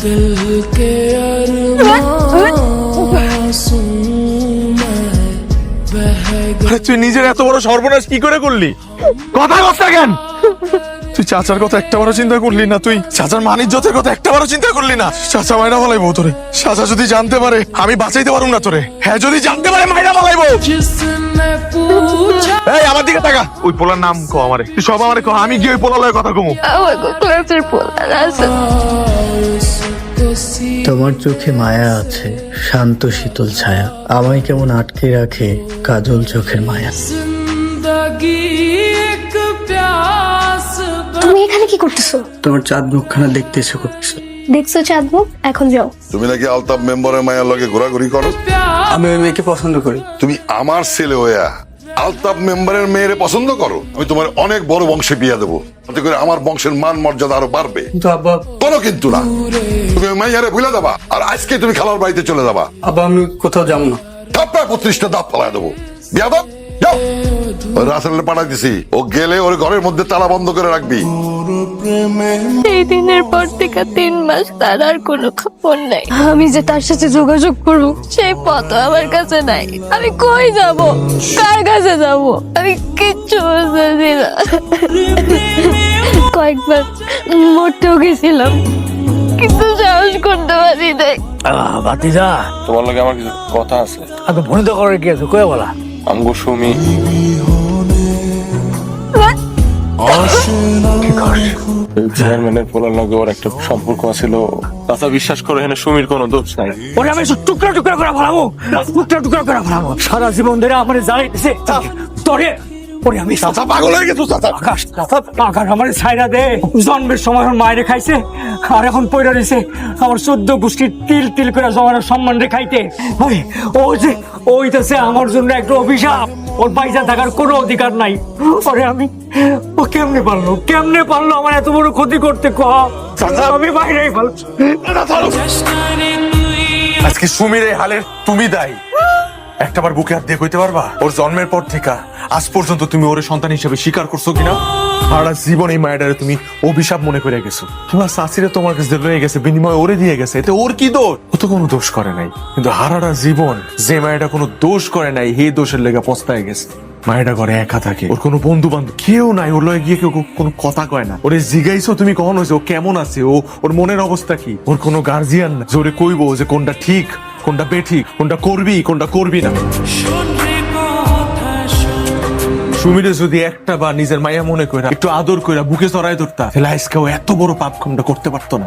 তুই নিজের এত বড় সর্বনাশ কি করে করলি? কথা কথা কেন? তুই চাচার কথা একটাবারও চিন্তা করলি না? তুই চাচার মান ইজ্জতের কথা একটাবারও চিন্তা করলি না? চাচা মাইরা ফলাইবো তোরে। চাচা যদি জানতে পারে আমি বাঁচাইতে পারুম না তোরে। হ্যাঁ, যদি জানতে পারে মাইরা ফলাইবো। এই আমার দিকে তাকা। ওই পোলার নাম কো আমারে, তুই সব আমারে কো, আমি গিয়ে ওই পোলার লয়ে কথা কমু। ক্লাসের পোলা আছে। তোমার চোখে মায়া আছে, শান্ত শীতল ছায়া, আমায় কেমন আটকে রাখে কাজল চোখের মায়া। তুমি এখানে কি করতেছো? তোমার চাঁদ মুখখানা দেখতে ইচ্ছে করতেছে। দেখছো চাঁদ মুখ? এখন যাও। তুমি নাকি আলতাফ মেম্বারের মায়ের লগে ঘোরাঘুরি করো? আমি ওই মেয়েকে পছন্দ করি। তুমি আমার ছেলে হইয়া আলতাফ মেম্বারের মেয়েরে পছন্দ করো? আমি তোমার অনেক বড় বংশে বিয়া দেবো, তাতে করে আমার বংশের মান মর্যাদা আরো বাড়বে। কিন্তু আব্বা, কোনো কিন্তু না, তুমি ওই মাইয়ারে ভুলে যাবা, আর আজকে তুমি খালার বাড়িতে চলে যাবা। আব্বা আমি কোথাও যাবো না। থাপ্পা 35টা দাঁত ফেলায় দেবো। বিয়া দাও, যাও। ওই রাসেলের পাঠাই দিছি, ও গেলে ওর ঘরের মধ্যে তালা বন্ধ করে রাখবি। সেই দিনের পর থেকে 3 মাস তার আর কোনো খবর নাই। আমি যে তার সাথে যোগাযোগ করব সেই পথ আমার কাছে নাই। আমি কই যাব, কার কাছে যাব, আমি কিচ্ছু বুঝতেছি না। কয়েকবার মরতেও গেছিলাম, কিন্তু সাহস করতে পারি নাই। বাতিজা, তোমার লগে আমার কিছু কথা আছে। আগে ফোন তো করে কি আছে কয়ে বলা। আমগো সুমি চেয়ারম্যানের পোলার লগে ওর একটা সম্পর্ক ছিল। চাচা বিশ্বাস করে এখানে সুমির কোনো দোষ নাই। ওরে আমি টুকরা টুকরা করে ফেলাবো, টুকরা টুকরা করে ফেলাবো। সারা জীবন ধরে আমার জ্বালাইতেছে তোরে। ওরে আমি চাচা পাগল হয়ে গেছো চাচা। আকাশ আমার ছাইরা দে। জন্মের সময় আমার মায়ের খাইছে, আর এখন পয়রা রয়েছে আমার 14 গোষ্ঠীর তিল তিল করে জমানোর সম্মান রে খাইতে। ওইটাছে আমার জন্য একটা অভিশাপ। ওর বাইজা থাকার কোনো অধিকার নাই। ওরে আমি, ও কেমনে পারলো আমার এত বড় ক্ষতি করতে? চাচা আমি বাইরেই ভালো। আজকে সুমির এই হালের তুমি দায়ী। একটাবার বুকে হাত দিয়ে কইতে পারবা ওর জন্মের পর থেকে আজ পর্যন্ত তুমি ওর সন্তান হিসেবে স্বীকার করছো কিনা? সারা জীবন এই মায়েরারে তুমি অভিশাপ মনে করে গেছো। তোমার শাশুড়ি তোমার কাছে লয়ে গেছে, বিনিময়ে ওরে দিয়ে গেছে, এতে ওর কি দোষ? ও তো কোনো দোষ করে নাই। কিন্তু হারাটা জীবন যে মায়েরা কোনো দোষ করে নাই, এই দোষের লেগে পস্তায় গেছে। মায়েরা ঘরে একা থাকে, ওর কোনো বন্ধু বান্ধব কেউ নাই, ওর লয়ে গিয়ে কেউ কোনো কথা কয় না। ওরে জিগাইছো তুমি কখন হয়েছে ও কেমন আছে, ওর মনের অবস্থা কি? ওর কোনো গার্জিয়ান না যে ওরে কইবো যে কোনটা ঠিক কোনটা বেঠিক, কোনটা করবি কোনটা করবি না। সুমিরে যদি একটা বা নিজের মায়া মনে কইরা একটু আদর কইরা বুকে জড়ায় ধরতা, তাহলে আজকে ও এত বড় পাপ কামটা করতে পারতো না।